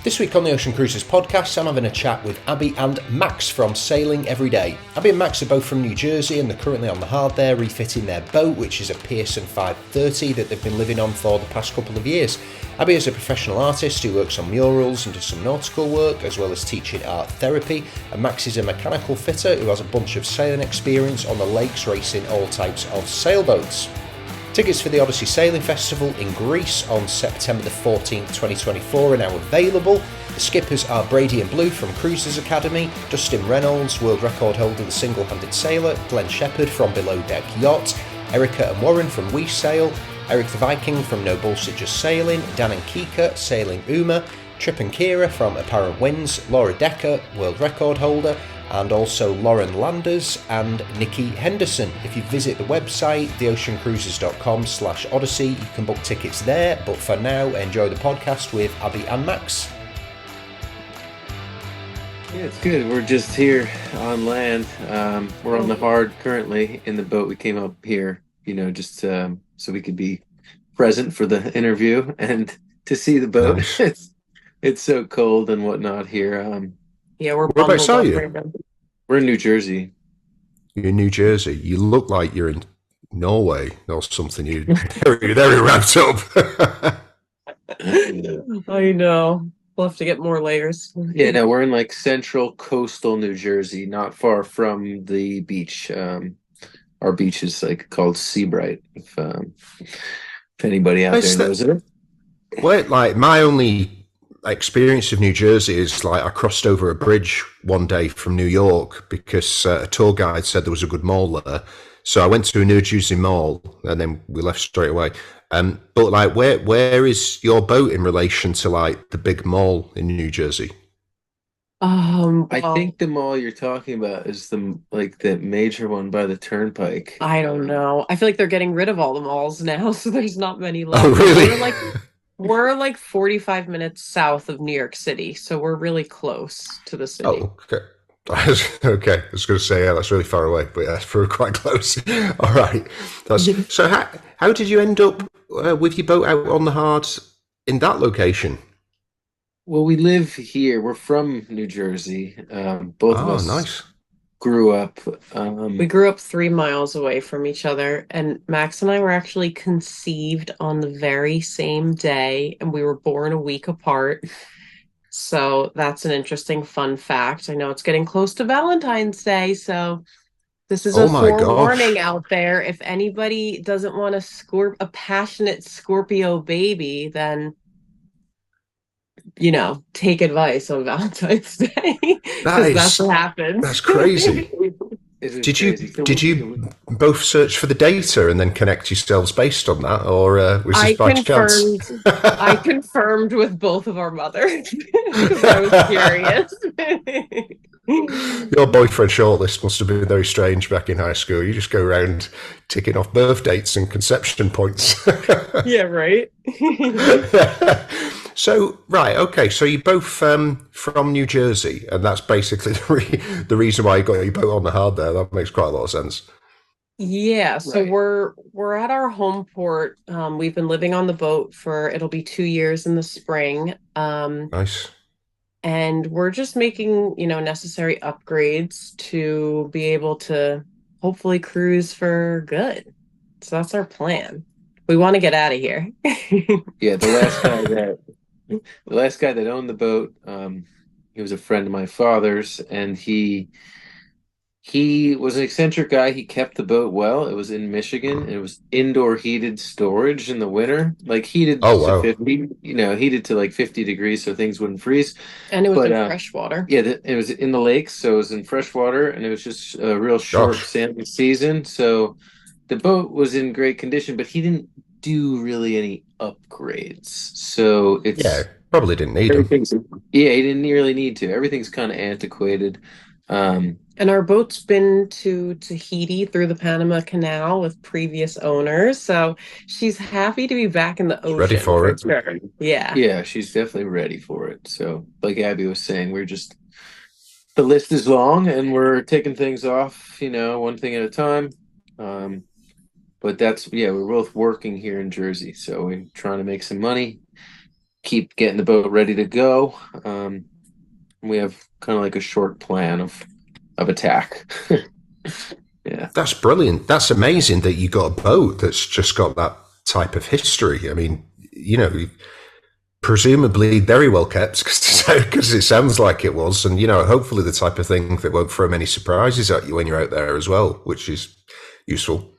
This week on the Ocean Cruisers podcast, I'm having a chat with Abby and Max from Sailing Every Day. Abby and Max are both from New Jersey and they're currently on the hard there refitting their boat, which is a Pearson 530 that they've been living on for the past couple of years. Abby is a professional artist who works on murals and does some nautical work as well as teaching art therapy, and Max is a mechanical fitter who has a bunch of sailing experience on the lakes racing all types of sailboats. Tickets for the Odyssey Sailing Festival in Greece on September the 14th, 2024 are now available. The skippers are Brady and Blue from Cruisers Academy, Dustin Reynolds, world record holder the single-handed sailor, Glenn Shephard from Below Deck Yacht, Erika and Warren from Weasail, Erik the Viking from No Bullshit Just Sailing, Dan and Kika, Sailing Uma, Trip and Kira from Apparent Winds, Laura Dekker, world record holder, and also Lauren Landers and Nikki Henderson. If you visit the website, theoceancruisers.com/Odyssey, you can book tickets there. But for now, enjoy the podcast with Abby and Max. Yeah, it's good. We're just here on land. We're on the hard currently in the boat. We came up here, just so we could be present for the interview and to see the boat. Nice. It's so cold and whatnot here. Yeah, we're Whereabouts are you? Right now. We're in New Jersey. You're in New Jersey. You look like you're in Norway or something. You're very wrapped up. I know. We'll have to get more layers. Yeah, no, we're in like central coastal New Jersey, not far from the beach. Our beach is like called Seabright. If anybody out there knows it. Well, like my only experience of New Jersey is like I crossed over a bridge one day from New York because a tour guide said there was a good mall there. So I went to a New Jersey mall and then we left straight away. But like, where is your boat in relation to like the big mall in New Jersey? I think the mall you're talking about is the major one by the turnpike. I don't know. I feel like they're getting rid of all the malls now, so there's not many left. Oh, really? We're like 45 minutes south of New York City, so we're really close to the city. Oh, okay. Okay, I was going to say, yeah, that's really far away, but yeah, we're quite close. All right. So how did you end up with your boat out on the hard in that location? Well, we live here. We're from New Jersey. Both of us nice. Grew up. We grew up 3 miles away from each other, and Max and I were actually conceived on the very same day, and we were born a week apart. So that's an interesting fun fact. I know it's getting close to Valentine's Day, so this is a forewarning out there. If anybody doesn't want a passionate Scorpio baby, then take advice on Valentine's Day because that's what happens. That's crazy. Did you both search for the data and then connect yourselves based on that, or was this by chance? I confirmed with both of our mothers because I was curious. Your boyfriend shortlist must have been very strange back in high school. You just go around ticking off birth dates and conception points. Yeah, right. So, right, okay, so you're both from New Jersey, and that's basically the reason why you got your boat on the hard there. That makes quite a lot of sense. Yeah, so Right. we're at our home port. We've been living on the boat it'll be 2 years in the spring. Nice. And we're just making, necessary upgrades to be able to hopefully cruise for good. So that's our plan. We want to get out of here. Yeah, the last guy that owned the boat, he was a friend of my father's, and he was an eccentric guy. He kept the boat well. It was in Michigan, and it was indoor heated storage in the winter, like heated to 50, heated to like 50 degrees so things wouldn't freeze. And it was in fresh water. Yeah, it was in the lakes, so it was in fresh water, and it was just a real short sailing season. So the boat was in great condition, but he didn't do really any upgrades. So probably didn't need them. Yeah, he didn't really need to. Everything's kind of antiquated. And our boat's been to Tahiti through the Panama Canal with previous owners, so she's happy to be back in the ocean. Ready for it. Sure. Yeah. Yeah, she's definitely ready for it. So, like Abby was saying, the list is long, and we're taking things off, one thing at a time. But we're both working here in Jersey, so we're trying to make some money keep getting the boat ready to go. We have kind of like a short plan of attack. Yeah. That's brilliant. That's amazing that you got a boat that's just got that type of history. I mean, presumably very well kept because it sounds like it was, and hopefully the type of thing that won't throw many surprises at you when you're out there as well, which is useful.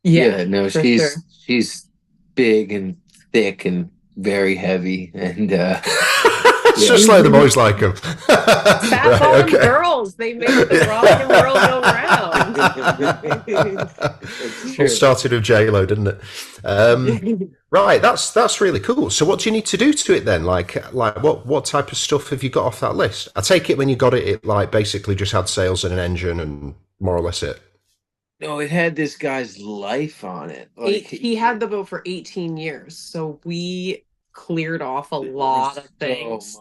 Yeah, no, sure. she's big and thick and very heavy, and it's just like the boys like them. Fat bottom girls, they make the rock and roll go round. All started with J-Lo, didn't it? Right, that's really cool. So what do you need to do to it then? Like what type of stuff have you got off that list? I take it when you got it, it like basically just had sails and an engine and more or less it. No, it had this guy's life on it. Like, he had the boat for 18 years, so we cleared off a lot of things.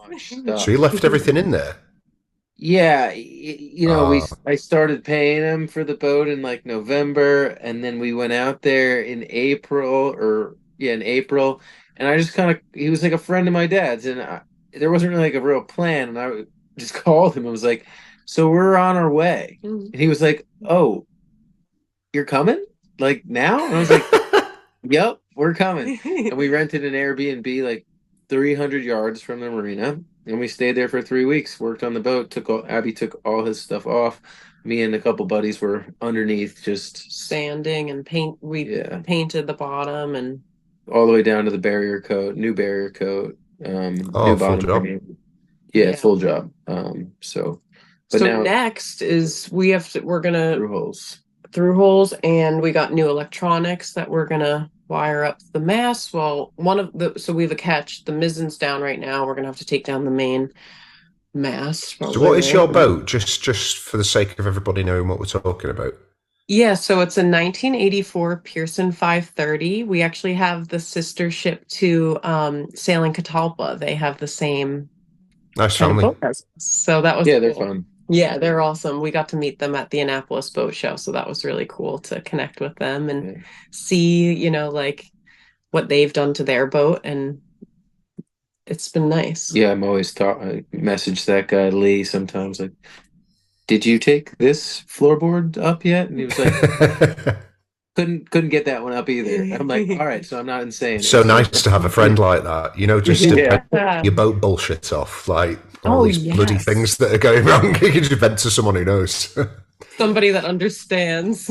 So he left everything in there? Yeah, I started paying him for the boat in like November, and then we went out there in April, and I just he was like a friend of my dad's, and there wasn't really like a real plan, and I just called him and was like, so we're on our way. And he was like, oh, you're coming? Like now? And I was like, yep, we're coming. And we rented an Airbnb like 300 yards from the marina, and we stayed there for 3 weeks, worked on the boat, Abby took all his stuff off. Me and a couple buddies were underneath just sanding and painted the bottom and all the way down to the barrier coat, new barrier coat, new full job. Yeah, full job. So now, next is we're gonna through holes, and we got new electronics that we're gonna wire up the mast. Well, so we have a catch. The mizzen's down right now. We're gonna have to take down the main mast. So what is your boat? Just for the sake of everybody knowing what we're talking about. Yeah, so it's a 1984 Pearson 530. We actually have the sister ship to Sailing Catalpa. They have the same nice family. So that was cool. They're fun. Yeah, they're awesome. We got to meet them at the Annapolis Boat Show, so that was really cool to connect with them and see, like what they've done to their boat, and it's been nice. Yeah, I'm always I message that guy Lee sometimes like, did you take this floorboard up yet? And he was like, couldn't get that one up either. I'm like, all right, so I'm not insane. So nice to have a friend like that, just to your boat bullshit off, like all these bloody things that are going wrong. You can just vent to someone who knows. Somebody that understands.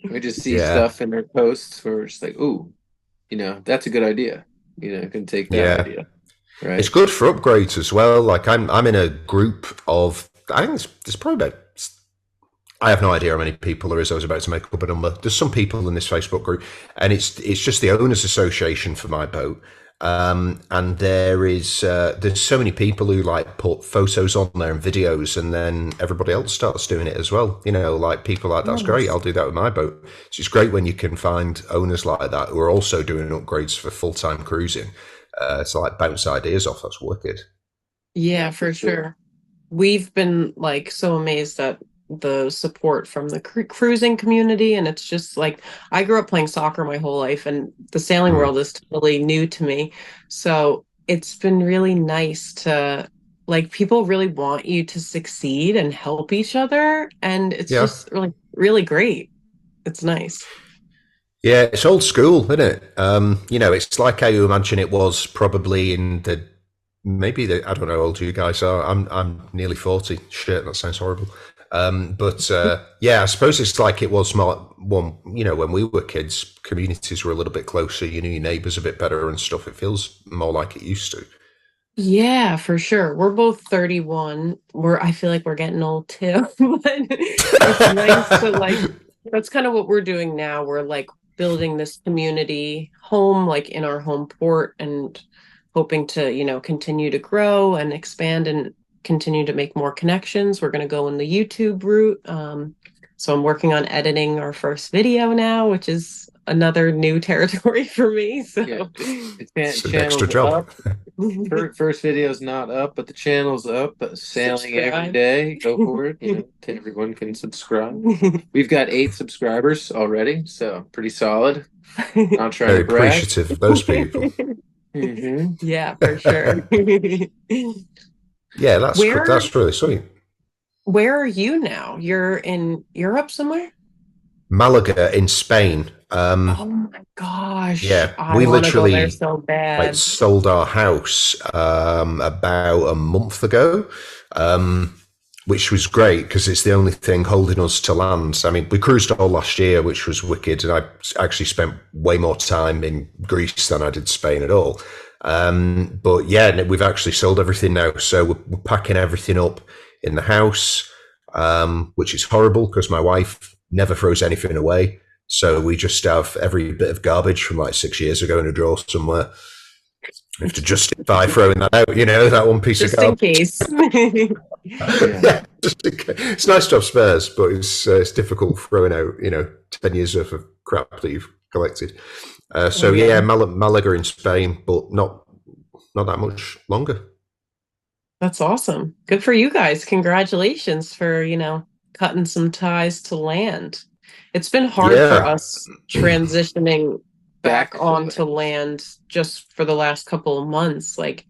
We just see stuff in their posts where we're just like, ooh, that's a good idea. Can take that idea. Right. It's good for upgrades as well. Like I'm in a group of, I think there's probably about, I have no idea how many people there is. I was about to make up a number. There's some people in this Facebook group, and it's just the owners association for my boat. And there's so many people who like put photos on there and videos, and then everybody else starts doing it as well. Like people like, that's great, I'll do that with my boat. So it's great when you can find owners like that who are also doing upgrades for full-time cruising. To like bounce ideas off. That's wicked. Yeah, for sure. We've been like so amazed at the support from the cruising community, and it's just like, I grew up playing soccer my whole life, and the sailing world is totally new to me, so it's been really nice to like, people really want you to succeed and help each other, and it's just really, really great. It's nice. Yeah, it's old school, isn't it? It's like how you imagine it was probably in I don't know how old you guys are. I'm nearly 40. Shit, that sounds horrible. I suppose it's like it was when we were kids, communities were a little bit closer, you knew your neighbours a bit better and stuff. It feels more like it used to. Yeah, for sure. We're both 31. I feel like we're getting old too. But it's nice to like, that's kind of what we're doing now. We're like building this community home, like in our home port, and hoping to, continue to grow and expand and continue to make more connections. We're going to go in the YouTube route. So I'm working on editing our first video now, which is another new territory for me. So it's an extra job. First video's not up, but the channel's up. Sailing every day. Go for it. Everyone can subscribe. We've got 8 subscribers already, so pretty solid. Not trying Very to brag. appreciative of those people. Yeah, for sure. Yeah, that's good. Where That's really sweet. where are you now? You're in Europe somewhere? Malaga in Spain. Oh my gosh, Yeah, I we want to go there literally so like bad. sold our house about a month ago, which was great because it's the only thing holding us to land. I mean, we cruised all last year, which was wicked, and I actually spent way more time in Greece than I did Spain at all. But yeah, we've actually sold everything now, so we're packing everything up in the house, which is horrible because my wife never throws anything away. So we just have every bit of garbage from like 6 years ago in a drawer somewhere. We have to justify throwing that out, that one piece of Just in garbage. case. Yeah, it's nice to have spares, but it's difficult throwing out, 10 years worth of crap that you've collected. So Oh yeah, yeah. Malaga in Spain, but not that much longer. That's awesome. Good for you guys. Congratulations for, cutting some ties to land. It's been hard for Yeah, us transitioning back Back onto land just for the last couple of months. Like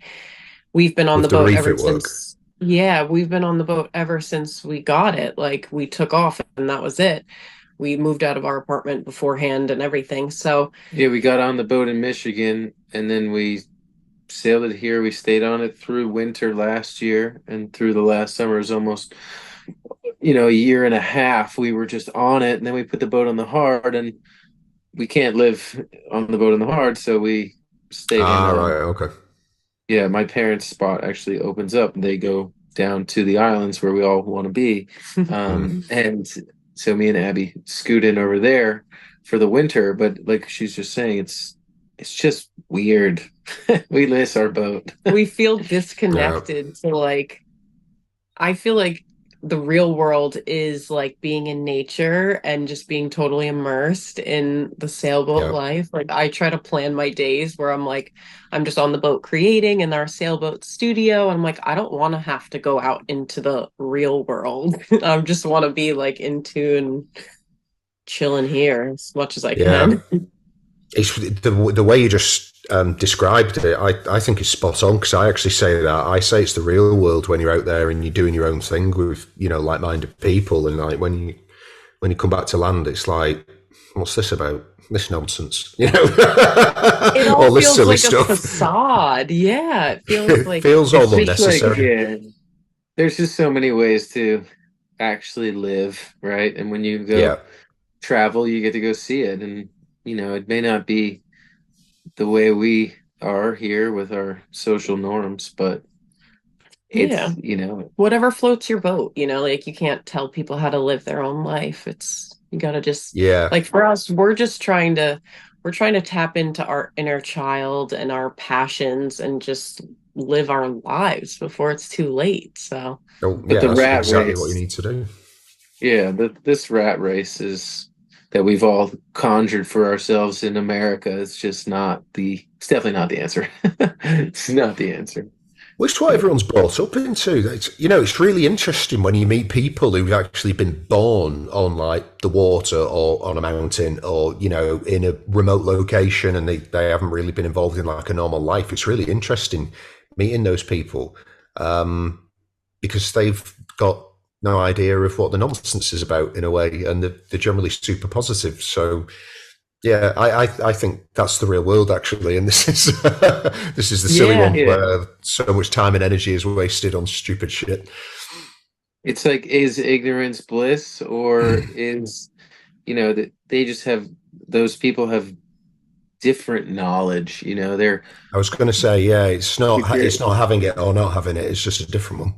we've been on with the the boat ever refit work. since, yeah, we've been on the boat ever since we got it. Like we took off and that was it. We moved out of our apartment beforehand and everything. So, Yeah, we got on the boat in Michigan and then we sailed it here. We stayed on it through winter last year and through the last summer. It was almost, a year and a half. We were just on it and then we put the boat on the hard and we can't live on the boat on the hard, so we stayed in. Ah, right, okay. Yeah, my parents' spot actually opens up and they go down to the islands where we all want to be. Mm. And so me and Abby scoot in over there for the winter, but like she's just saying, it's just weird. We miss our boat. we feel Yeah, disconnected to like I feel like the real world is like being in nature and just being totally immersed in the sailboat yeah. life. Like I try to plan my days where I'm like, I'm just on the boat creating in our sailboat studio. I'm like, I don't want to have to go out into the real world. I just want to be like in tune, chilling here as much as I Yeah, can. it's the way you just described it. I think it's spot on because I actually say that. I say it's the real world when you're out there and you're doing your own thing with like-minded people, and like when you come back to land, it's like, what's this about? This nonsense, It all all this feels silly like a stuff. facade. Yeah, it feels It like feels It's all just like, unnecessary. yeah, there's just so many ways to actually live, right? And when you Yeah, go travel, you get to go see it. And, it may not be the way we are here with our social norms, but yeah. it's, Whatever floats your boat, like you can't tell people how to live their own life. It's you gotta just yeah. like for us, we're trying to tap into our inner child and our passions and just live our lives before it's too late. So Oh, but yeah. the That's rat exactly what you race, need to do. yeah, this rat race is that we've all conjured for ourselves in America. It's definitely not the answer. It's not the answer. Which is what everyone's brought up into. It's really interesting when you meet people who've actually been born on like the water or on a mountain or, in a remote location, and they haven't really been involved in like a normal life. It's really interesting meeting those people, because they've got no idea of what the nonsense is about in a way, and they're generally super positive. So yeah, I think that's the real world actually, and this is this is the silly yeah. one Yeah. where so much time and energy is wasted on stupid shit. It's like, is ignorance bliss, or is, that they just have, those people have different knowledge, they're I was going to say, yeah, it's if not you're it's not having it or not having it. It's just a different one.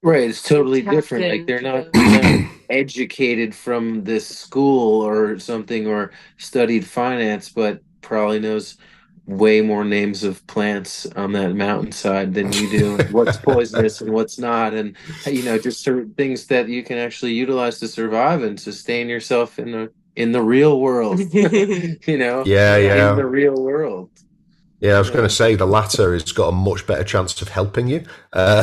right, it's They're totally tapped different. Like into they're not educated from this school or something or studied finance, but probably knows way more names of plants on that mountainside than you do, and what's poisonous and what's not, and just certain things that you can actually utilize to survive and sustain yourself in the real world. Yeah, yeah. In yeah. the real world. Yeah, I was going to Uh, say the latter has got a much better chance of helping you Yeah,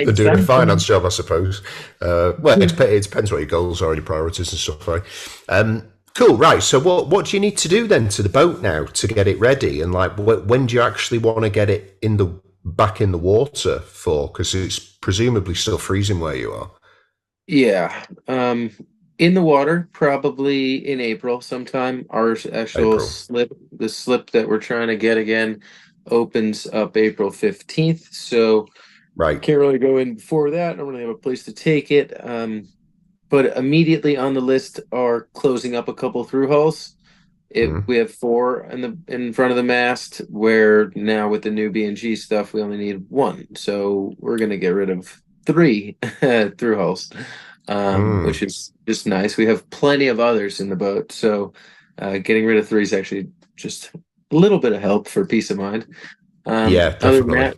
than doing a exactly. finance job, I suppose. Well, it depends what your goals are and your priorities and stuff, right? Cool, right. So what do you need to do then to the boat now to get it ready? And like, when do you actually want to get it back in the water for? Because it's presumably still freezing where you are. Yeah. In the water, probably in April sometime. Our actual April. slip, the slip that we're trying to get again, opens up April 15th. So Right. can't really go in before that. I don't really have a place to take it. But immediately on the list are closing up a couple through hulls. Mm. We have four in front of the mast, where now with the new B&G stuff, we only need one. So we're gonna get rid of three through hulls, Mm. which is just nice. We have plenty of others in the boat, so getting rid of three is actually just a little bit of help for peace of mind. Yeah, Other than definitely. that,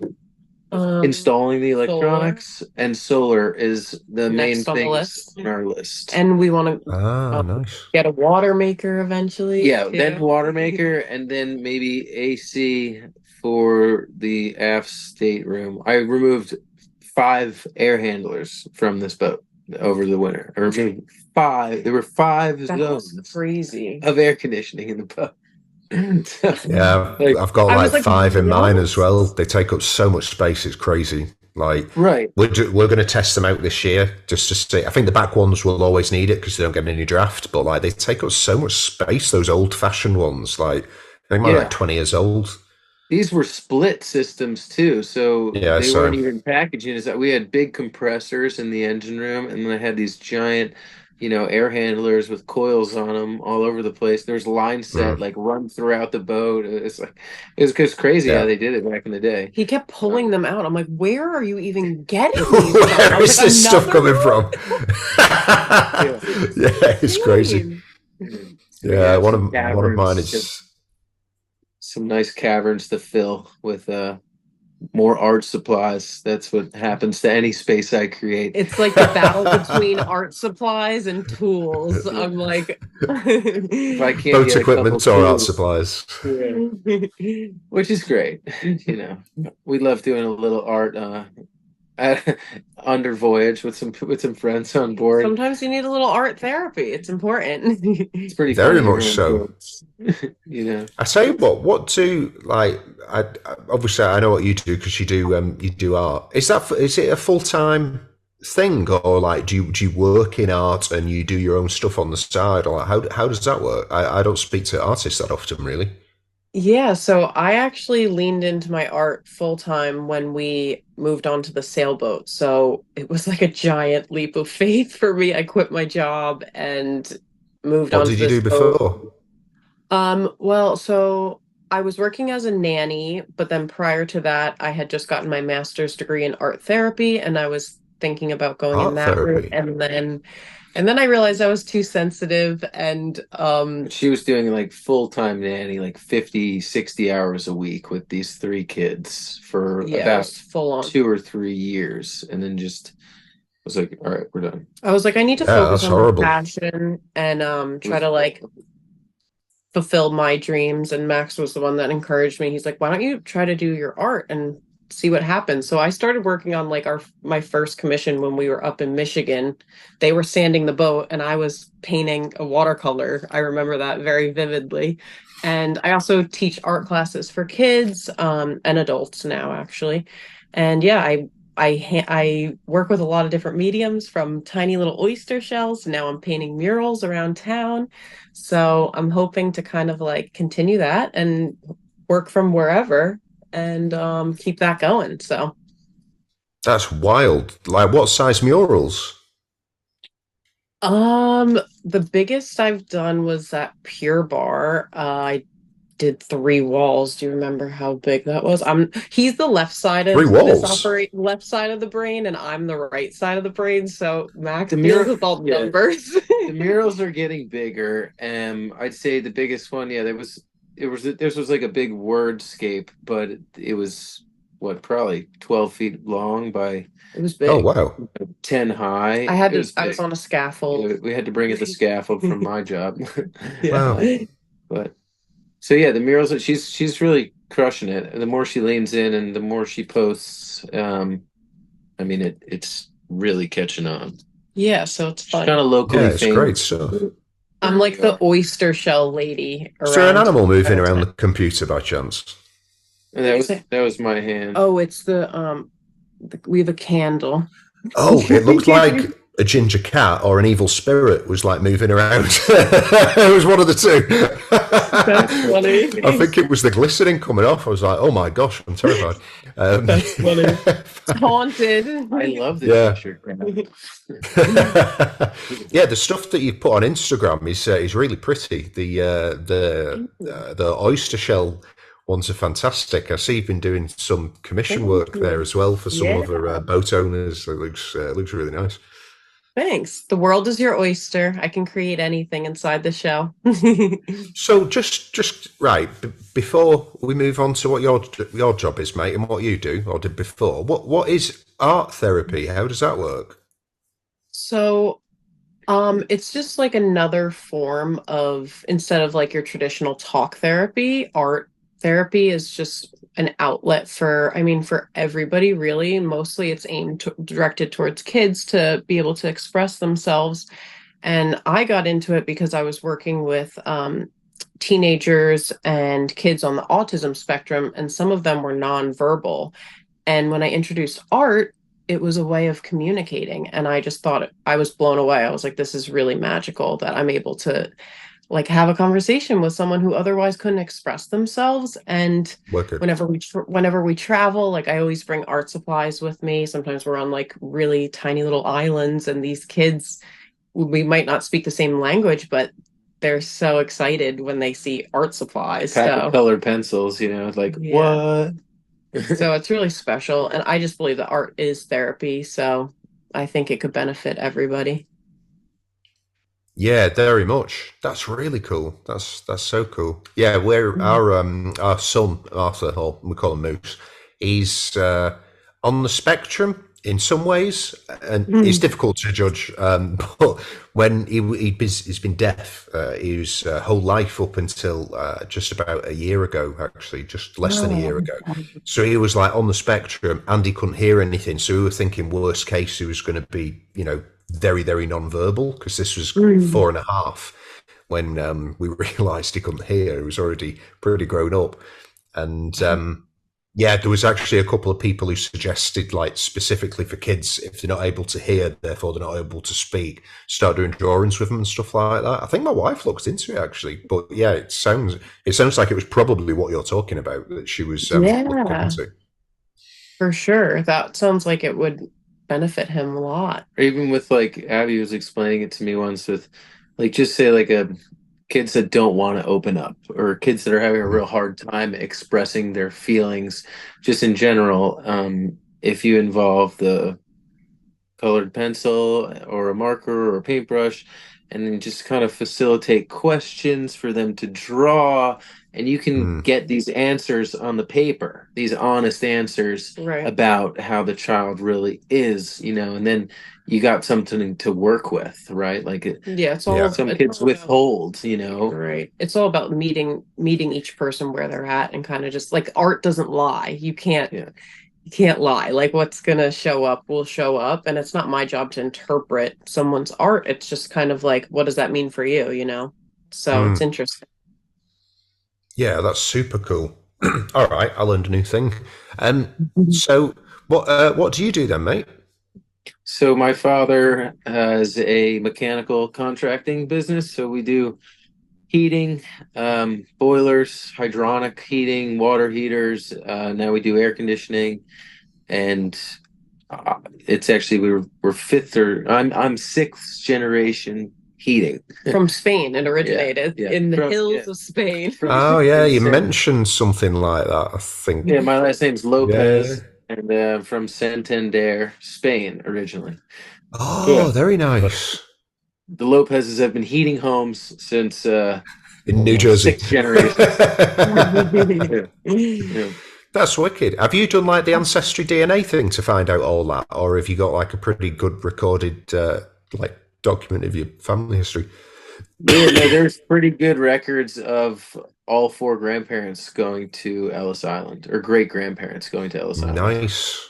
installing the Solar electronics and solar is the main next on the things list. on our list. And we want to Ah, nice. get a water maker eventually Yeah, then too. water maker, and then maybe AC for the aft stateroom. I removed 5 air handlers from this boat over the winter. I removed five. There were five That was zones crazy. of air conditioning in the boat. So, Yeah, like, I've got I like was like, five in mine what? as well. They take up so much space; it's crazy. Like right. we're going to test them out this year just to see. I think the back ones will always need it because they don't get any draft. But like they take up so much space. Those old fashioned ones, like they might be like Yeah. 20 years old. These were split systems too, so Yeah, they weren't so even packaging. Is that we had big compressors in the engine room, and then I had these giant, air handlers with coils on them all over the place. There's line set mm, like run throughout the boat. It's just crazy how yeah. they did it back in the day. He kept pulling them out. I'm like, where are you even getting these from? I Where was is like, this stuff another coming room? from? Yeah. Yeah, it's crazy. Insane. So we Yeah, have one some of one of mine caverns, is. some nice caverns to fill with more art supplies. That's what happens to any space I create. It's like the battle between art supplies and tools. I'm like, If I can't Boat get a couple equipment or art tools, supplies. yeah, which is great. We love doing a little art under voyage with some friends on board. sometimes you need a little art therapy. It's important. It's pretty Very funny much everyone so. jokes. you know. I tell you what do like? Obviously I know what you do because you do art. Is it a full time thing or like do you work in art and you do your own stuff on the side or like, how does that work? I don't speak to artists that often really. Yeah, so I actually leaned into my art full time when we moved on to the sailboat. So it was like a giant leap of faith for me. I quit my job and moved What on to did you this do boat. before? Well, so I was working as a nanny, but then prior to that, I had just gotten my master's degree in art therapy, and I was thinking about going in Art that route. therapy. And then I realized I was too sensitive, and She was doing like full-time nanny, like 50, 60 hours a week with these three kids for yeah, it was about full on. 2 or 3 years, and then just was like, all right, we're done. I was like, I need to Yeah, focus that's on my horrible. passion and It try was to like fulfill my dreams. And Max was the one that encouraged me. He's like, why don't you try to do your art and see what happens? So I started working on like my first commission when we were up in Michigan. They were sanding the boat and I was painting a watercolor. I remember that very vividly. And I also teach art classes for kids and adults now, actually. And yeah, I work with a lot of different mediums from tiny little oyster shells. Now I'm painting murals around town. So I'm hoping to kind of like continue that and work from wherever and keep that going. So That's wild. Like what size murals? the biggest I've done was that Pure Bar. I did 3 walls. Do you remember how big that was? He's the left side Three of this walls. operate left side of the brain, and I'm the right side of the brain. So Max the deals mirror. with all the Yeah, numbers. the murals are getting bigger. I'd say the biggest one, yeah, this was like a big wordscape, but it was what, probably 12 feet long by It was Oh big. wow. 10 high. I had It to. was I was big. on a scaffold. Yeah, we had to bring in the scaffold from my job. Yeah. Wow. But so yeah, the murals, she's really crushing it. The more she leans in and the more she posts, I mean it's really catching on. Yeah. So it's She's fun. kind of Yeah, locally it's great famous. stuff. I'm like the oyster shell lady Is there an around. animal moving around the computer by chance? And that was my hand. Oh, it's we have a candle. Oh, it looked like a ginger cat or an evil spirit was like moving around. It was one of the two. That's funny. I think it was the glistening coming off. I was like, oh my gosh, I'm terrified. That's funny. It's haunted. I love the picture. Yeah, the stuff that you've put on Instagram is really pretty. The oyster shell ones are fantastic. I see you've been doing some commission work there as well for some other boat owners. It looks really nice. Thanks. The world is your oyster. I can create anything inside the shell. So just right before we move on to what your job is, mate, and what you do or did before. What is art therapy? How does that work? So, it's just like another form of, instead of like your traditional talk therapy, art therapy is just an outlet for, I mean, for everybody really. Mostly it's directed towards kids to be able to express themselves. And I got into it because I was working with teenagers and kids on the autism spectrum, and some of them were nonverbal. And when I introduced art, it was a way of communicating. And I just thought I was blown away. I was like, this is really magical that I'm able to like have a conversation with someone who otherwise couldn't express themselves. And whenever we travel, like I always bring art supplies with me. Sometimes we're on like really tiny little islands, and these kids, we might not speak the same language, but they're so excited when they see art supplies. Pack of colored pencils, like what? So it's really special, and I just believe that art is therapy, so I think it could benefit everybody. Yeah, very much. That's really cool. That's so cool. Yeah, our son Arthur, or we call him Moose, he's on the spectrum in some ways, and it's difficult to judge. But when he's been deaf his whole life up until just about a year ago, actually, just less than a year ago. So he was like on the spectrum, and he couldn't hear anything. So we were thinking, worst case, he was going to be, very, very non-verbal, because this was 4.5 when we realised he couldn't hear. He was already pretty grown up, and there was actually a couple of people who suggested, like specifically for kids, if they're not able to hear, therefore they're not able to speak, start doing drawings with them and stuff like that. I think my wife looked into it actually, but yeah, it sounds like it was probably what you're talking about that she was looking into. For sure, that sounds like it would benefit him a lot. Or even with like Abby was explaining it to me once with like, just say like kids that don't want to open up, or kids that are having a real hard time expressing their feelings just in general. If you involve the colored pencil or a marker or a paintbrush, and then just kind of facilitate questions for them to draw, and you can get these answers on the paper, these honest answers about how the child really is, and then you got something to work with, right? Like it's all some kids withhold, right. It's all about meeting each person where they're at, and kind of just like art doesn't lie. You can't lie. Like what's gonna show up will show up, and it's not my job to interpret someone's art. It's just kind of like, what does that mean for you? So it's interesting. Yeah, that's super cool. All right, I learned a new thing. So what do you do then, mate? So my father has a mechanical contracting business, so we do heating, boilers, hydronic heating, water heaters. Now we do air conditioning, and it's actually we're fifth, or I'm sixth generation heating from Spain. It originated in the hills of Spain. You mentioned something like that, I think. Yeah, my last name's Lopez, and from Santander, Spain originally. Very nice. The Lopez's have been heating homes since in New Jersey. 6 generations. That's wicked. Have you done like the ancestry DNA thing to find out all that, or have you got like a pretty good recorded like document of your family history? Yeah, no, there's pretty good records of all 4 grandparents going to Ellis Island, or great grandparents going to Ellis Island. Nice.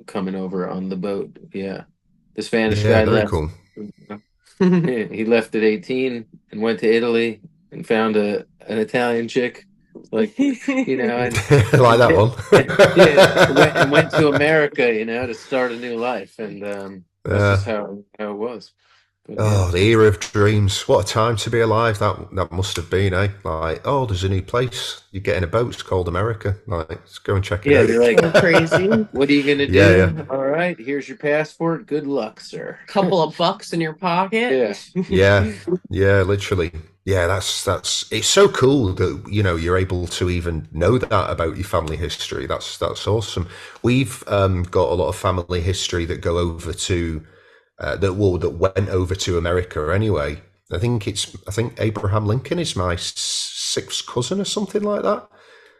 Coming over on the boat. Yeah, the Spanish guy left. Cool. Yeah, he left at 18 and went to Italy and found an Italian chick, like and Like that and, one. yeah, and went to America, to start a new life, and that's just uh, how it was. But yeah, oh, the era of dreams. What a time to be alive that must have been, eh? Like, oh, there's a new place. You get in a boat, it's called America. Like, let's go and check it yeah, out. they're like, So crazy. what are you gonna Yeah, do? yeah. All right, here's your passport. Good luck, sir. Couple of bucks in your pocket. Yeah, yeah, literally. Yeah, that's it's so cool that you're able to even know that about your family history. That's awesome. We've got a lot of family history that go over to that went over to America anyway. I think Abraham Lincoln is my sixth cousin or something like that.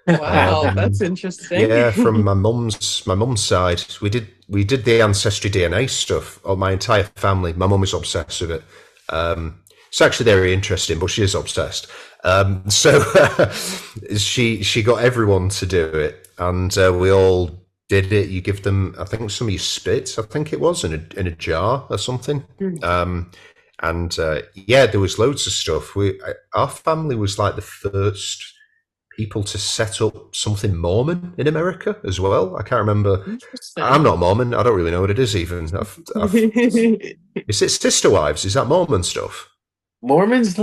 Wow, that's interesting. Yeah, from my mum's side, we did the ancestry DNA stuff. Oh, my entire family. My mum is obsessed with it. It's actually very interesting, but she is obsessed. So she got everyone to do it, and we all did it. You give them, I think, some of your spits. I think it was in a jar or something. And yeah, there was loads of stuff. Our family was like the first people to set up something Mormon in America as well. I can't remember. Interesting. I'm not Mormon. I don't really know what it is even. Is it sister wives? Is that Mormon stuff? Mormons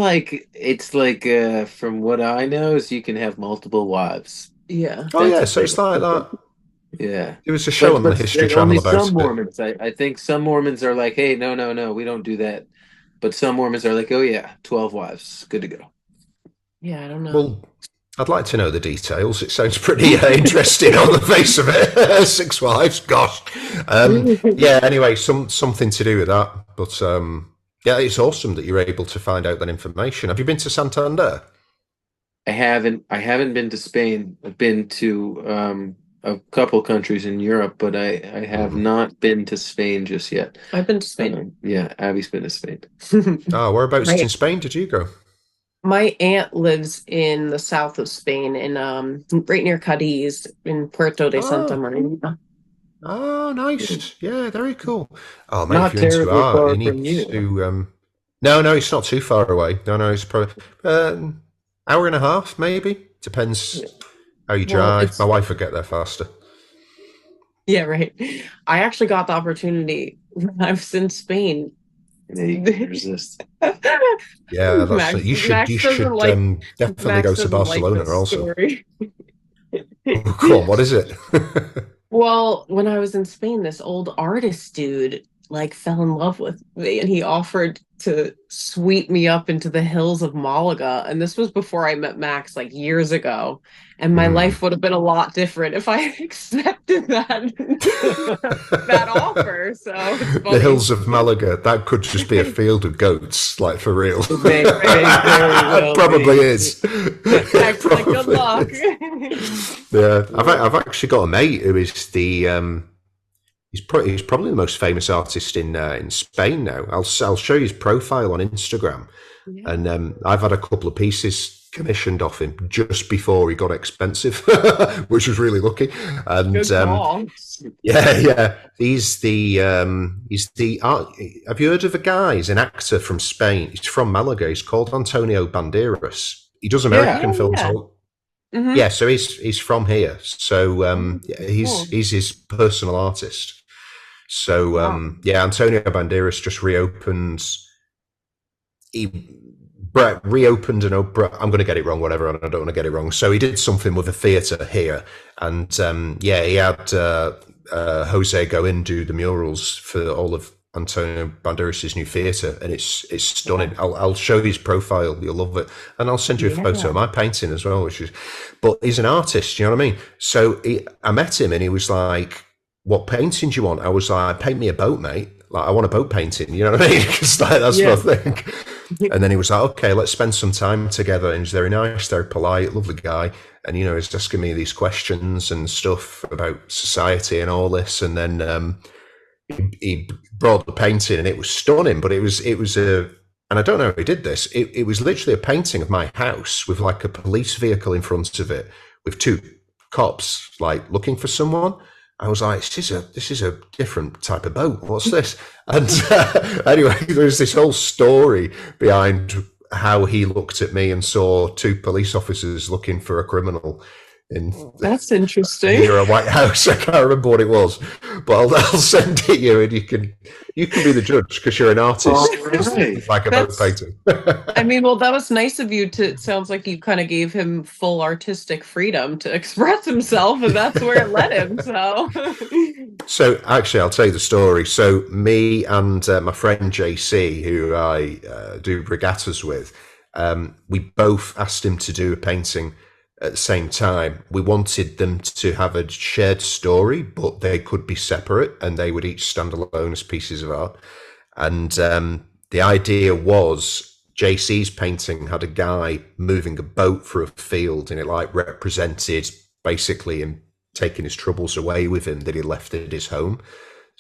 it's like from what I know is you can have multiple wives. Yeah. Oh yeah, so it's like that. Yeah. There was a show on the History Channel about some it. Mormons. I think some Mormons are like, hey, no, we don't do that. But some Mormons are like, oh yeah, 12 wives, good to go. Yeah, I don't know. Well, I'd like to know the details. It sounds pretty interesting on the face of it. 6 wives, gosh. Yeah. Anyway, something to do with that. But yeah, it's awesome that you're able to find out that information. Have you been to Santander? I haven't been to Spain. I've been to a couple countries in Europe, but I have not been to Spain just yet. I've been to Spain. Yeah, Abby's been to Spain. Oh, whereabouts Right. in Spain did you go? My aunt lives in the south of Spain, in right near Cadiz, in Puerto de Santa Maria. Oh, nice. Yeah, very cool. Oh, mate, Not if you're into terribly art, far you need from you. to. No, it's not too far away. No, it's probably hour and a half, maybe. Depends how you Well, drive. My wife would get there faster. Yeah, right. I actually got the opportunity when I was in Spain. Yeah, you can resist. Yeah, Max- you should Max doesn't like- definitely Max go to doesn't like Barcelona this also. story. Oh, come on, what is it? Well, when I was in Spain, this old artist dude fell in love with me, and he offered to sweep me up into the hills of Malaga. And this was before I met Max, years ago. And my life would have been a lot different if I had accepted that offer. So it's The funny. hills of Malaga, that could just be a field of goats, like for real. Very well Probably be. is. Max, good luck. Yeah, I've actually got a mate who is he's probably the most famous artist in Spain now. I'll show you his profile on Instagram, and I've had a couple of pieces commissioned off him just before he got expensive, which was really lucky. And Good call. yeah, he's the art. Have you heard of a guy? He's an actor from Spain. He's from Malaga. He's called Antonio Banderas. He does American films. Mhm. Yeah, so he's from here. So he's his personal artist. So yeah, Antonio Banderas just reopened. Reopened an I'm going to get it wrong, whatever. I don't want to get it wrong. So he did something with a theatre here, and yeah, he had Jose go in do the murals for all of Antonio Banderas' new theatre, and it's stunning. I'll show you his profile, you'll love it, and I'll send you a photo of my painting as well. But he's an artist, you know what I mean? So I met him, and he was like, "What painting do you want?" I was like, "Paint me a boat, mate. Like, I want a boat painting." You know what I mean? Because that's what I think. And then he was like, "Okay, let's spend some time together." And he's very nice, very polite, lovely guy. And he's asking me these questions and stuff about society and all this, and then. He brought the painting, and it was stunning, but it was and I don't know how he did this. It was literally a painting of my house with a police vehicle in front of it with 2 cops looking for someone, I was like, this is a different type of boat. What's this? And anyway, there's this whole story behind how he looked at me and saw two police officers looking for a criminal in That's interesting. near a White House. I can't remember what it was, but I'll send it you, and you can be the judge because you're an artist, Right. like a boat painting. I mean, well, that was nice of you to. It sounds like you kind of gave him full artistic freedom to express himself, and that's where it led him. So, So actually, I'll tell you the story. So me and my friend JC, who I do regattas with, we both asked him to do a painting at the same time. We wanted them to have a shared story, but they could be separate, and they would each stand alone as pieces of art. And the idea was JC's painting had a guy moving a boat through a field, and it like represented basically him taking his troubles away with him that he left at his home.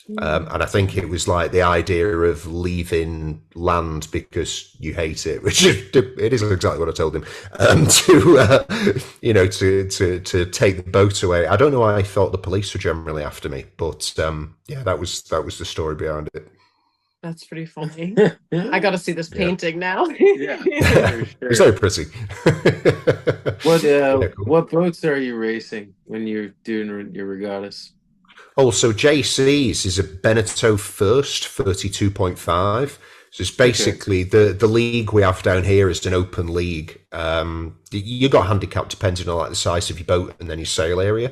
And I think it was like the idea of leaving land because you hate it, which it is exactly what I told him. To take the boat away. I don't know why I thought the police were generally after me, but yeah, that was the story behind it. that's pretty funny. I got to see this painting now. Yeah, for sure. It's very pretty. What what boats are you racing when you're doing your regattas? Oh, so JC's is a Beneteau First 32.5. So it's basically the league we have down here is an open league. You got handicap depending on like the size of your boat and then your sail area.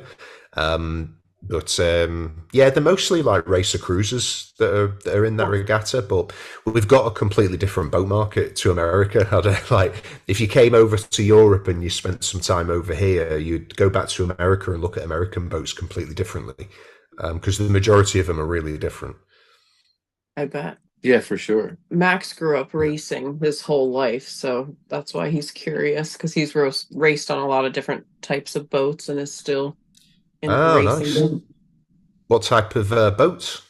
Yeah, they're mostly like racer cruisers that are in that regatta, but we've got a completely different boat market to America. Like if you came over to Europe and you spent some time over here, you'd go back to America and look at American boats completely differently, because the majority of them are really different. I bet. Yeah, for sure. Max grew up racing his whole life, so that's why he's curious because he's raced on a lot of different types of boats and is still in racing. Nice. What type of boats?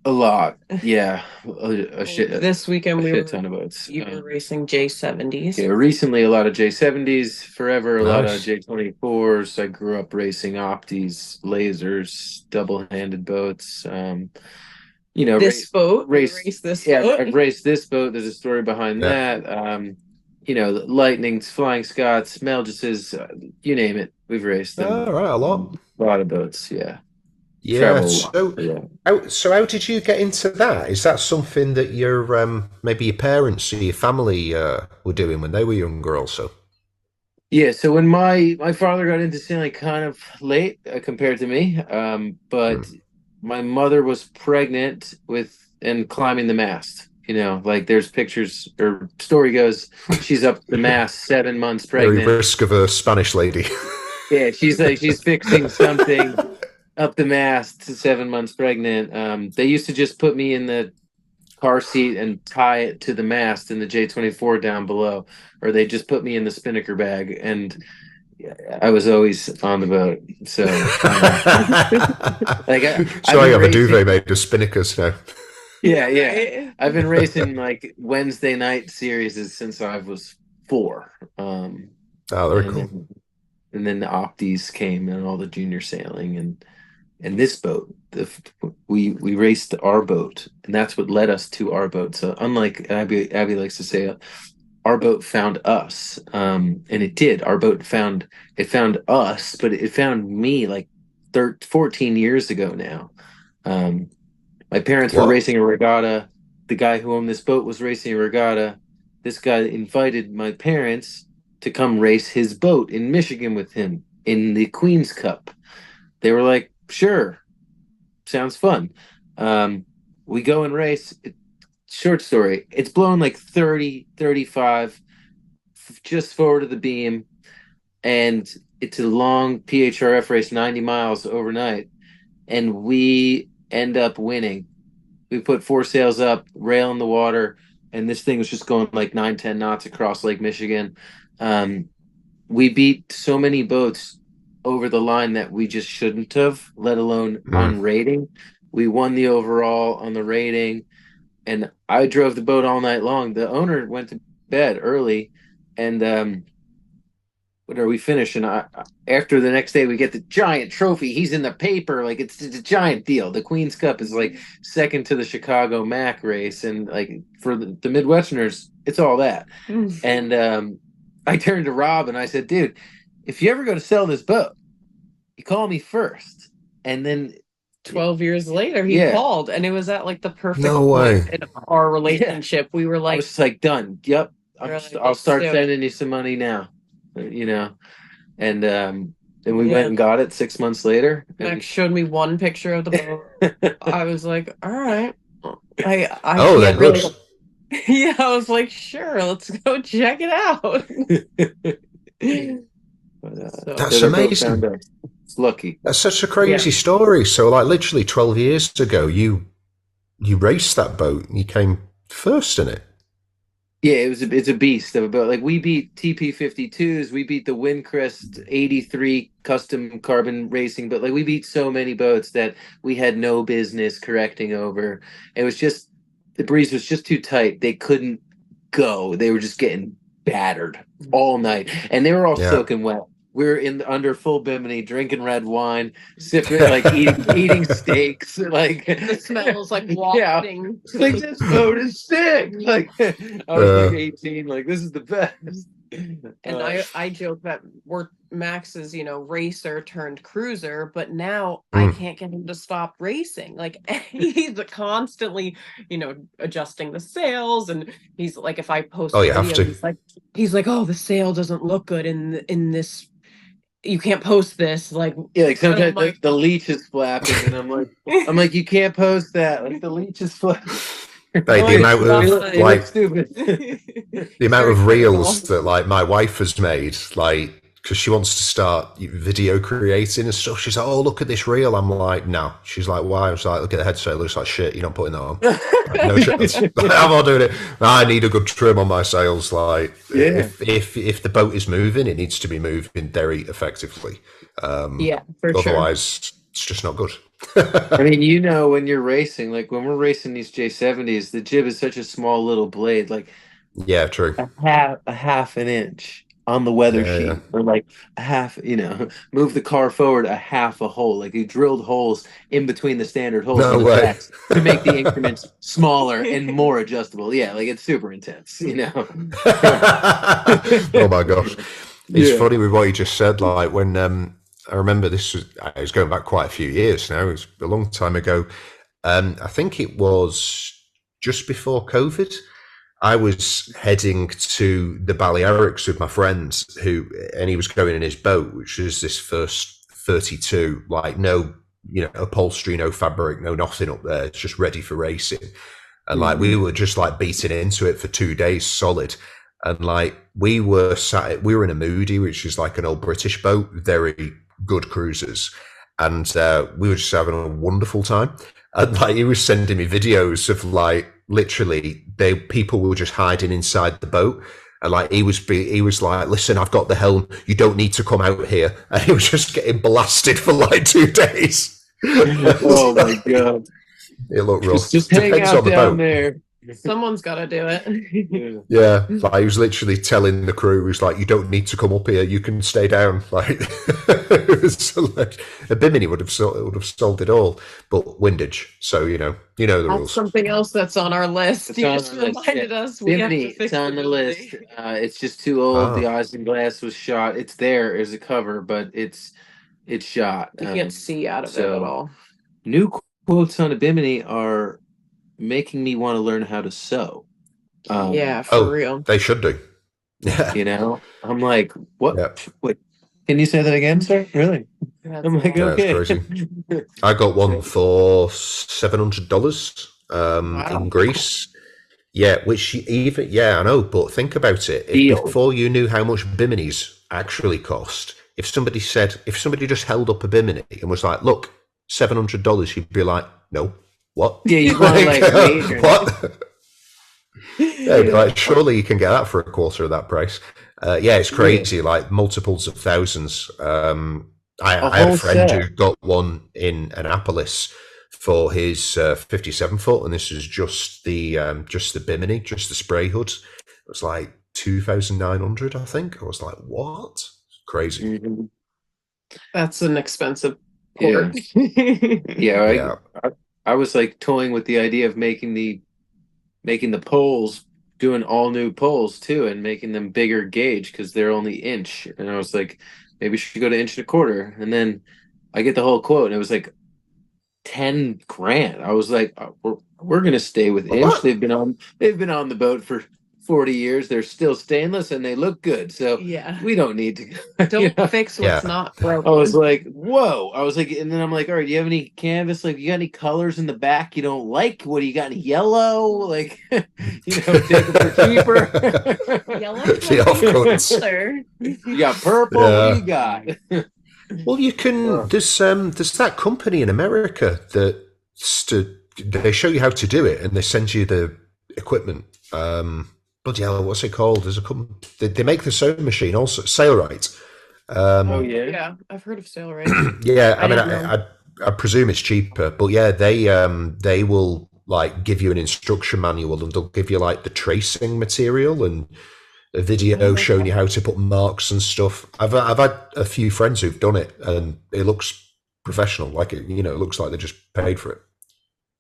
A lot. Yeah, a shit. This weekend we a were shit ton of boats. You were racing J70s. Yeah, recently a lot of J70s. Forever a lot of Nice. J24s. I grew up racing Optis, lasers, double-handed boats. This boat. race this Yeah, boat. I've raced this boat. There's a story behind Yeah. that. Lightnings, Flying Scots, Melgises, you name it. We've raced them. All right, a lot. A lot of boats, yeah. Yeah. Travel a lot, So, yeah. how did you get into that? Is that something that your maybe your parents or your family were doing when they were younger, also? Yeah, so when my father got into sailing kind of late compared to me, but my mother was pregnant and climbing the mast. Like there's pictures, or story goes, she's up the mast 7 months Very pregnant. risk of a Spanish lady. Yeah, she's fixing something up the mast, 7 months pregnant. They used to just put me in the car seat and tie it to the mast in the J24 down below, or they just put me in the spinnaker bag, and I was always on the boat. So, I have a duvet made of spinnakers now. Yeah. I've been racing like Wednesday night series since I was 4. Very cool. And then the Optis came and all the junior sailing and this boat. We raced our boat, and that's what led us to our boat. So unlike Abby likes to say, our boat found us, and it did. Our boat found us, but it found me like 14 years ago now. My parents were racing a regatta. The guy who owned this boat was racing a regatta. This guy invited my parents to come race his boat in Michigan with him in the Queen's Cup. They were like, sure, sounds fun. We go and race. Short story, it's blowing like 30, 35, just forward of the beam, and it's a long PHRF race, 90 miles overnight, and we end up winning. We put 4 sails up, rail in the water, and this thing was just going like 9-10 knots across Lake Michigan. We beat so many boats over the line that we just shouldn't have, let alone on rating. We won the overall on the rating, and I drove the boat all night long. The owner went to bed early, and we finish, and after the next day we get the giant trophy. He's in the paper, like it's a giant deal. The Queen's Cup is like second to the Chicago Mac race, and like for the Midwesterners, it's all that. And I turned to Rob and I said, dude, if you ever go to sell this boat, you call me first. And then 12 years later, he called, and it was at like the perfect point in our relationship. We were like, I was just like, done. Yep. I'll start sending you some money now, you know. And then we went and got it 6 months later. Max showed me one picture of the boat. I was like, all right. That really. Yeah, I was like, sure, let's go check it out. That's amazing. It's lucky. That's such a crazy story. So, like, literally 12 years ago, you raced that boat and you came first in it. Yeah, it's a beast of a boat. Like, we beat TP52s, we beat the Windcrest 83 custom carbon racing, but like we beat so many boats that we had no business correcting over. It was just, the breeze was just too tight. They couldn't go. They were just getting battered all night, and they were all soaking wet. We were under full bimini, drinking red wine, sipping, like eating steaks. Like the smells like wafting. Yeah, like this boat is sick. Like I was like 18. Like this is the best. And I joke that we're Max's, racer turned cruiser, but now I can't get him to stop racing. Like he's constantly, adjusting the sails, and he's like, if I post you have to. he's like, oh, the sail doesn't look good in this. You can't post this. Like sometimes the leech is flapping, and I'm like, you can't post that. Like the leech is flapping. The amount of reels that like my wife has made, like, because she wants to start video creating and stuff. She's like, oh, look at this reel. I'm like, no. She's like, why? I was like, look at the headset. It looks like shit. You're not putting that on. Like, no chance. Like, I'm not doing it. I need a good trim on my sails. Like, if the boat is moving, it needs to be moving very effectively. For otherwise, it's just not good. I mean, when you're racing, like when we're racing these J70s, the jib is such a small little blade, like true, a half an inch on the weather sheet, or like a half, move the car forward a half a hole. Like you drilled holes in between the standard holes on the tracks to make the increments smaller and more adjustable. Yeah, like it's super intense, Oh my gosh, it's funny with what you just said. Like when I remember this was going back quite a few years now. It was a long time ago. I think it was just before COVID. I was heading to the Balearics with my friends, and he was going in his boat, which is this first 32, like no, upholstery, no fabric, no nothing up there. It's just ready for racing. And like we were just like beating into it for 2 days solid. And like we were in a Moody, which is like an old British boat, very good cruisers, and we were just having a wonderful time. And like he was sending me videos of like literally people were just hiding inside the boat, and like he was like, listen, I've got the helm, you don't need to come out here, and he was just getting blasted for like 2 days. Oh my god, it looked rough. Just hang out down there. Someone's got to do it. Yeah, like he was literally telling the crew, he was like, you don't need to come up here, you can stay down. Like it was like a Bimini would have solved it all, but windage. So the rules. Something else that's on our list. It's you just reminded us. Bimini, it's on the list. It's just too old. The isinglass was shot. It's there as a cover, but it's shot. You can't see out of it at all. New quotes on a Bimini are making me want to learn how to sew. For real. They should do. Yeah. I'm like, what? Yeah. Wait, can you say that again, sir? Really? I'm like, okay. That's crazy. I got one for $700 in Greece. Yeah, which I know, but think about it. Before you knew how much Biminis actually cost, if somebody just held up a Bimini and was like, look, $700, you'd be like, no. What? Yeah, you want to what? Like, surely you can get that for a quarter of that price. It's crazy, like multiples of thousands. I had a friend who got one in Annapolis for his 57 foot, and this was just the Bimini, just the spray hood. It was like 2,900, I think. I was like, what? Crazy. Mhm. That's an expensive Yeah. port. Yeah, Yeah. I was like toying with the idea of making the poles, doing all new poles too, and making them bigger gauge because they're only inch. And I was like, maybe we should go to inch and a quarter. And then I get the whole quote, and it was like 10 grand. I was like, we're gonna stay with inch. What? They've been on the boat for 40 years. They're still stainless and they look good. So Yeah. we don't need to Don't fix what's Yeah. not I broken. was like, whoa. I was like, and then I'm like, all right, do you have any canvas? Like, you got any colors in the back you don't like? What do you got? Any yellow? Like, take it for cheaper. Yellow The offcuts. color. You got purple? What do you got? Well, you can. There's that company in America that they show you how to do it and they send you the equipment. Bloody hell, what's it called? There's a company. They make the sewing machine also. Sailboat. Oh, yeah. Yeah, I've heard of Sailboat. Yeah, I mean, didn't know. I presume it's cheaper, but yeah, they will like give you an instruction manual and they'll give you like the tracing material and a video showing you how to put marks and stuff. I've had a few friends who've done it and it looks professional. Like it looks like they just paid for it.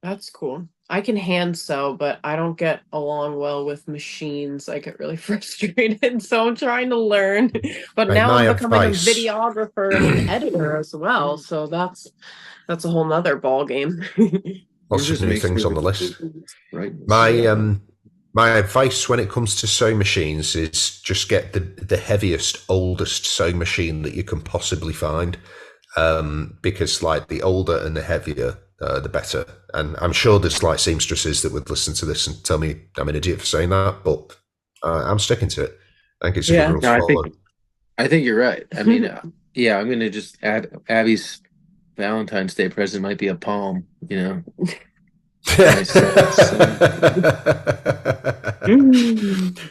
That's cool. I can hand sew, but I don't get along well with machines. I get really frustrated, so I'm trying to learn. But Right, now my I'm becoming a advice- videographer and an editor as well, so that's a whole nother ball game. Lots of new Makes things on the me- list. Right. My advice when it comes to sewing machines is just get the heaviest, oldest sewing machine that you can possibly find, because like the older and the heavier, the better. And I'm sure there's like seamstresses that would listen to this and tell me I'm an idiot for saying that, but I'm sticking to it. I think it's a good rule to follow. I think you're right. I mean, yeah, I'm gonna just add Abby's Valentine's Day present might be a palm.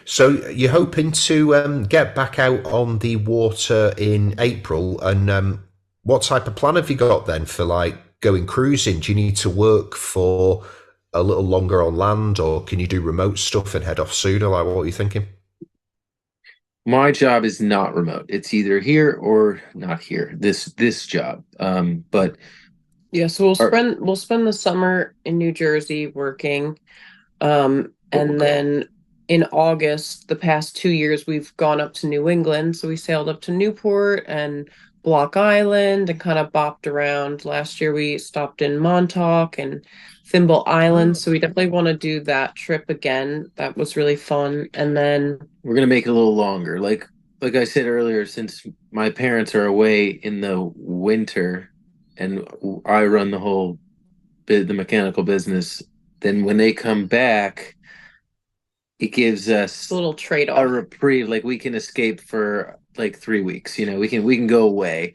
So you're hoping to get back out on the water in April, and what type of plan have you got then for like going cruising? Do you need to work for a little longer on land, or can you do remote stuff and head off sooner? Like, what are you thinking? My job is not remote. It's either here or not here. This job. But Yeah, so we'll spend the summer in New Jersey working. And then in August, the past 2 years, we've gone up to New England. So we sailed up to Newport and Block Island and kind of bopped around. Last year, we stopped in Montauk and Thimble Island. So we definitely want to do that trip again. That was really fun. And then we're gonna make it a little longer. Like I said earlier, since my parents are away in the winter, and I run the mechanical business, then when they come back, it gives us a little trade-off, a reprieve. Like we can escape for like 3 weeks. We can go away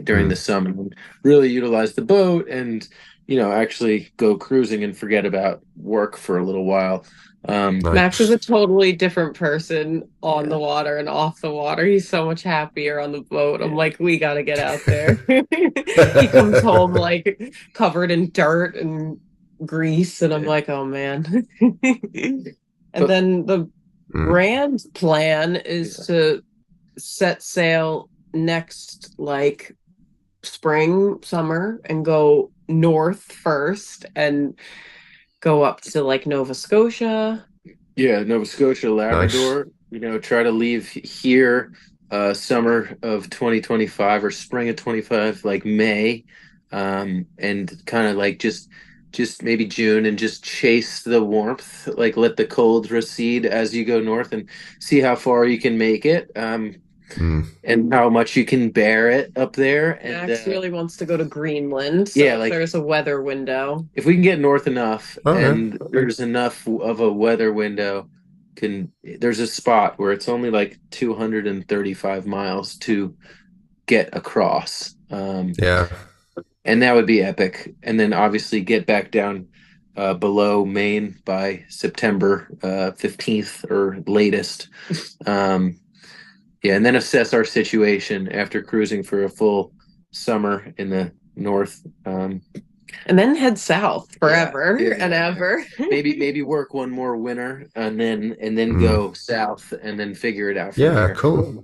during the summer and really utilize the boat, and actually go cruising and forget about work for a little while. Max is a totally different person on the water and off the water. He's so much happier on the boat. I'm like, we got to get out there. He comes home like covered in dirt and grease, and I'm like, oh man. And then the grand plan is to set sail next like spring, summer, and go north first and go up to like Nova Scotia. Yeah, Nova Scotia, Labrador. Nice. Try to leave here summer of 2025 or spring of 25, like May, and kind of like just maybe June, and just chase the warmth, like let the cold recede as you go north and see how far you can make it. And how much you can bear it up there. And Max really wants to go to Greenland. So yeah, like there's a weather window. If we can get north enough, and there's enough of a weather window, there's a spot where it's only like 235 miles to get across. Yeah. And that would be epic. And then obviously get back down below Maine by September 15th or latest. Yeah, and then assess our situation after cruising for a full summer in the north. And then head south forever and ever. maybe work one more winter and then go south and then figure it out from Yeah, there. cool.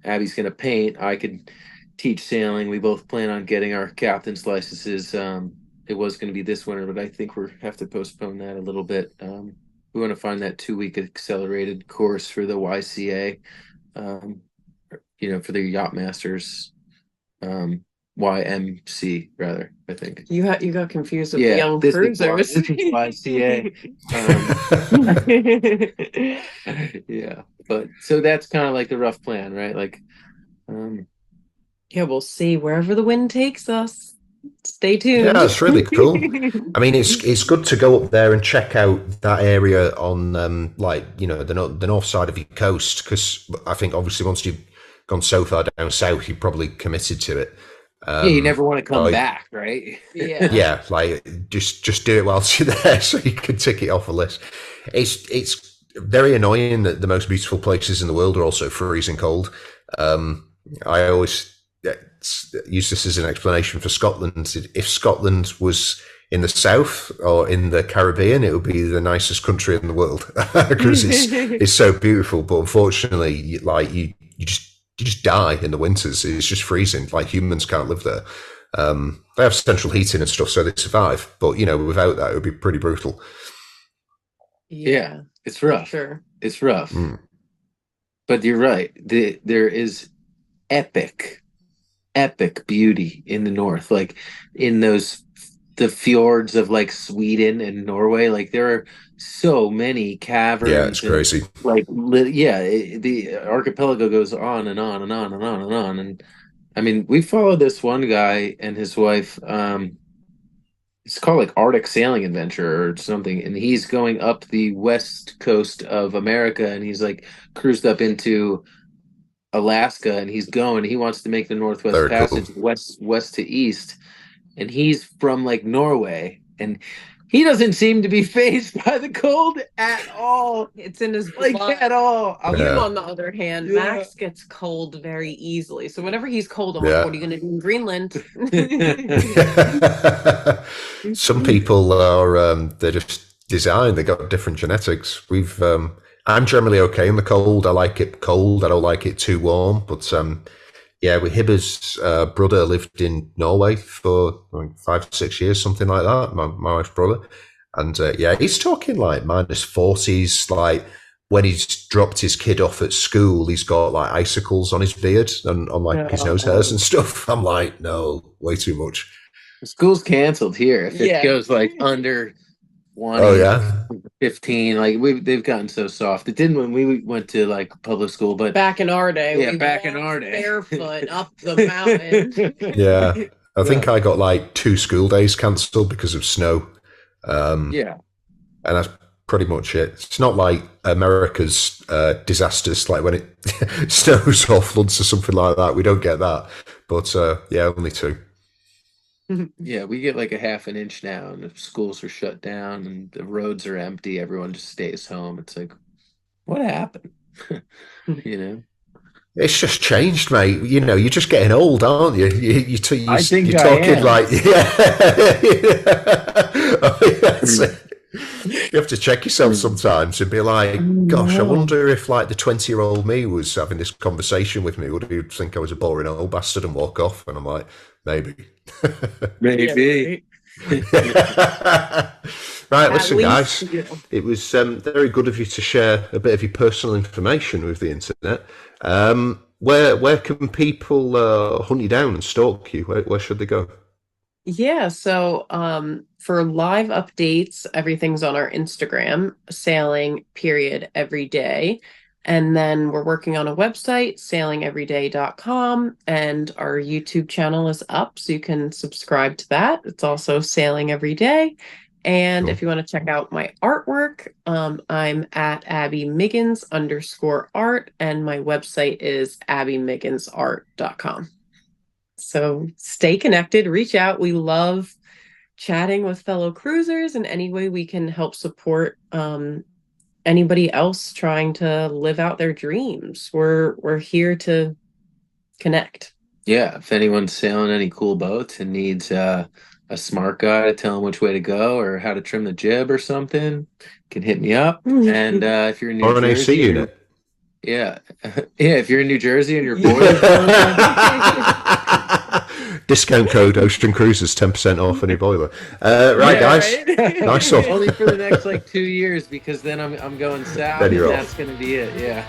Abby's going to paint. I could teach sailing. We both plan on getting our captain's licenses. It was going to be this winter, but I think we have to postpone that a little bit. We want to find that 2-week accelerated course for the YCA, for the Yacht Masters, YMC rather. I think You got confused with the young cruisers. This is YCA. Yeah, but so that's kind of like the rough plan, right? Like, yeah, we'll see wherever the wind takes us. Stay tuned. Yeah, it's really cool. I mean, it's good to go up there and check out that area on the north side of your coast, because I think obviously once you've gone so far down south, you're probably committed to it. You never want to come back, right? Yeah, like just do it whilst you're there, so you can tick it off a list. It's very annoying that the most beautiful places in the world are also freezing cold. I always use this as an explanation for Scotland. If Scotland was in the south or in the Caribbean, it would be the nicest country in the world because it's so beautiful. But unfortunately, you just die in the winters. It's just freezing. Like, humans can't live there. They have central heating and stuff, so they survive. But without that, it would be pretty brutal. Yeah, it's rough. Sure, it's rough. But you're right. There is epic beauty in the north, like in the fjords of like Sweden and Norway. Like, there are so many caverns. Yeah, it's crazy. The archipelago goes on and on and on and on and on. And I mean, we follow this one guy and his wife. It's called like Arctic Sailing Adventure or something, and he's going up the west coast of America, and he's like cruised up into Alaska, and he wants to make the Northwest Very Passage cool. west to east, and he's from like Norway, and he doesn't seem to be phased by the cold at all. It's in his blood. Like, at all. You, on the other hand, Max gets cold very easily. So whenever he's cold, I'm like, what are you going to do in Greenland? Some people are they're just designed. They got different genetics. I'm generally okay in the cold. I like it cold. I don't like it too warm. But Hibber's brother lived in Norway for 5-6 years, something like that. My wife's brother, and he's talking like -40s. Like, when he's dropped his kid off at school, he's got like icicles on his beard and on like his nose hairs and stuff. I'm like, no, way too much. School's canceled here if it goes like under 20, oh yeah, 15. Like, they've gotten so soft. It didn't when we went to like public school, but back in our day, barefoot up the mountain. Yeah, I think I got like 2 school days cancelled because of snow. And that's pretty much it. It's not like America's disasters, like when it snows or floods or something like that. We don't get that, but only 2. Yeah, we get like a half an inch now, and the schools are shut down, and the roads are empty. Everyone just stays home. It's like, what happened? It's just changed, mate. You're just getting old, aren't you? You're talking like, that's it. You have to check yourself sometimes and be like, gosh, I wonder if like the 20-year-old me was having this conversation with me, would he think I was a boring old bastard and walk off? And I'm like, maybe. Maybe. Right, listen, guys. It was very good of you to share a bit of your personal information with the internet. Where can people hunt you down and stalk you? Where should they go? Yeah, so for live updates, everything's on our Instagram, sailing every day. And then we're working on a website, sailingeveryday.com, and our YouTube channel is up, so you can subscribe to that. It's also Sailing Every Day. And cool. If you want to check out my artwork, I'm at AbbyMiggins_art, and my website is abbymigginsart.com. So stay connected, reach out. We love chatting with fellow cruisers, and any way we can help support anybody else trying to live out their dreams. We're here to connect. Yeah, if anyone's sailing any cool boats and needs a smart guy to tell them which way to go or how to trim the jib or something, can hit me up. And if you're in New Jersey, AC unit. Yeah. Yeah, if you're in New Jersey and your boiler's Discount code Ocean Cruises, 10% off any boiler. Right, guys. Right? Nice one. only for the next like 2 years, because then I'm going south, Then and you're that's off. going to be it. Yeah.